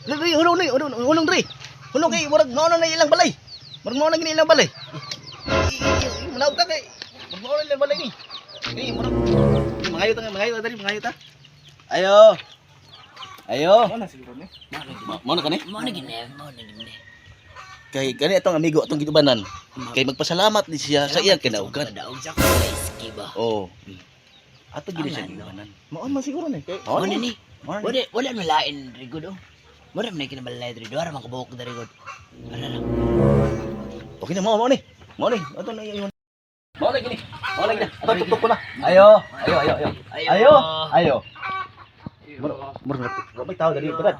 Dre, hulong Dre. Hulong kay murag mao na ilang balay. Murag mao na gini ilang balay. Manaw ka kay. Murag mao na ilang balay ni. Ni murag mangayo ta. Ayo. Ano siguro ni? Mao na kani? Mo na gini. Kay kani atong amigo atong gidubanan. Kay magpasalamat ni siya sa iyang kinaugan. Daog sa iski ba. Oh. Ato gini siya gidubanan. Mao man siguro ni. Kay Mo ni. Mao na. Wala na lain rigod oh. Wala na kinabalay rigod. Wala man kabuok dari rigod. Wala lang. Okay na mao ni. Ato na iyon. Mao na gini. Ato tutok ko na. Ayo. Murag may tao dali brad.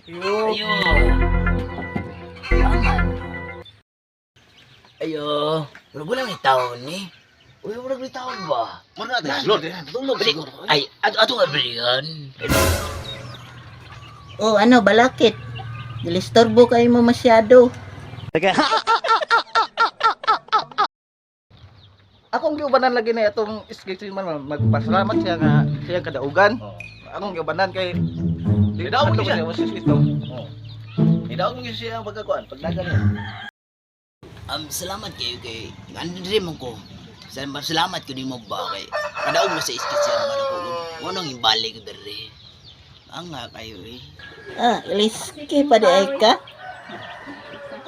Ayo. Ayo. Wala may tao ni. Wala may tao ba? Murag na Lord. Tulog siguro. Ay, ato nga balikan. Oh, ano, balakit. Dilistorbo kayo mo masyado. akong giubanan lagi na itong schedule man magpasalamat siya nga siya kadaugan. Oh. Akong giubanan kay Daog mo siya. ito. Idaog mo siya ang pagkakuan, pagdagan niya. Salamat kayo kay andiri mo ko. Salamat ko di mo ba kay kadaog mo sa iskit siya naman ako. Ngonong ibalik ko diri. Nga kayo eh. Iliski pa di ay ka?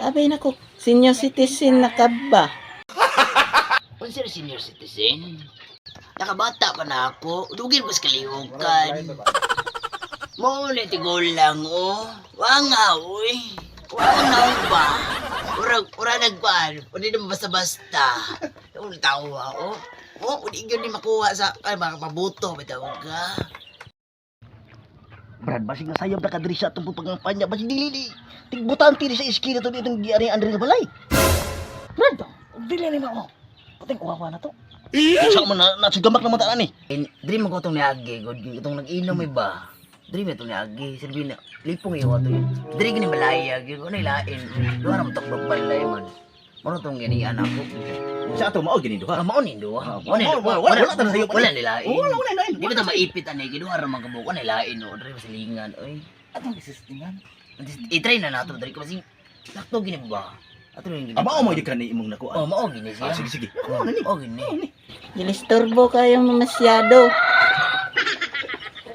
Abay na ko, senior citizen na ka ba? Kung sila senior citizen, nakabata pa na ako. Dugin ko sa kalihukan. Muna tigol lang oh. Wanga uy. Wanga ba? Ura nagpaan. Hindi naman basta-basta. Yung tawa oh. Hindi yun makuha sa mga pabuto. Bitawag ka. Brad, basig na sayop na kadiri siya itong pagkampanya. Basig dili. Tigbutan tiri sa iskina ito itong giari Andre na balay. Brad, dili ni mo. Puting uwawa na to. Sa mo na nasugamak naman taan ni. Dream ko itong niagi. Itong nag-inom ba? Dream itong niagi. Sabi na, lipong iyo ito yun. Dream gini malaya. Ano ilain? Doon naman takbag balay man. Ano itong ganian ako? Sa ato mao gini duha. Mao ni duha. Wala ta na sayop. Wala nilain. Wala na. Di ba ito maipit ani? Giduha ra man kabuk. Wala nilain o. Dari masilingan. Oy. Atong isistingan. I-try na nato. Dari ko kasi sakto gini ba? Ato yung gini. Mao mo di kanhi imong nakuan. Oh, mao gini siya. Sige. Mao na ni. Oh, gini. Dilistorbo kayo mo masyado.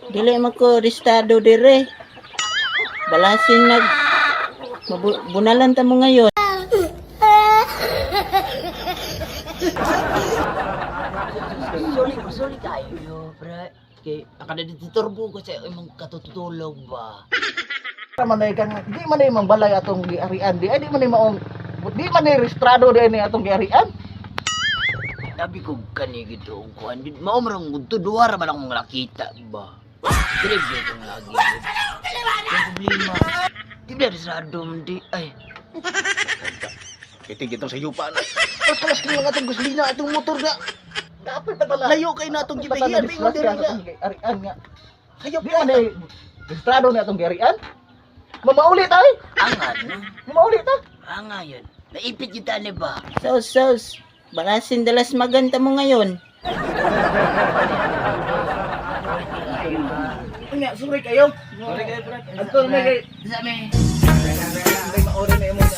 Dili mo ko restado dire. Balasin bunalan ta mo ngayon. Sorry kayo, bro. Kay akada dito turbo ko sa imong katutulog ba. Man ay kan di man ay balay atong giarian di ay di man ay maong di man ay registrado di ni atong giarian. Sabi ko kani gito kuan di mao marang gudto duha ra man akong nakita ba. Dire gito lagi. Yung problema. Di ba registrado di ay. Kitig itong sayupan. Pas kaya nga itong gasolina itong motor na. Dapat pala. Layo kay na itong gibahiyan. Bingon diri na. Giarian nga. Hayop Di man ay registrado ni atong giarian. Mamaulit ay. Angan. Mamaulit ta. Anga yun. Naipit kita ni ba? Sos. Balasin dalas maganta mo ngayon. Unya, sorry kayo. Sorry kayo, brad. Adto na kay Sabi. may maori na imong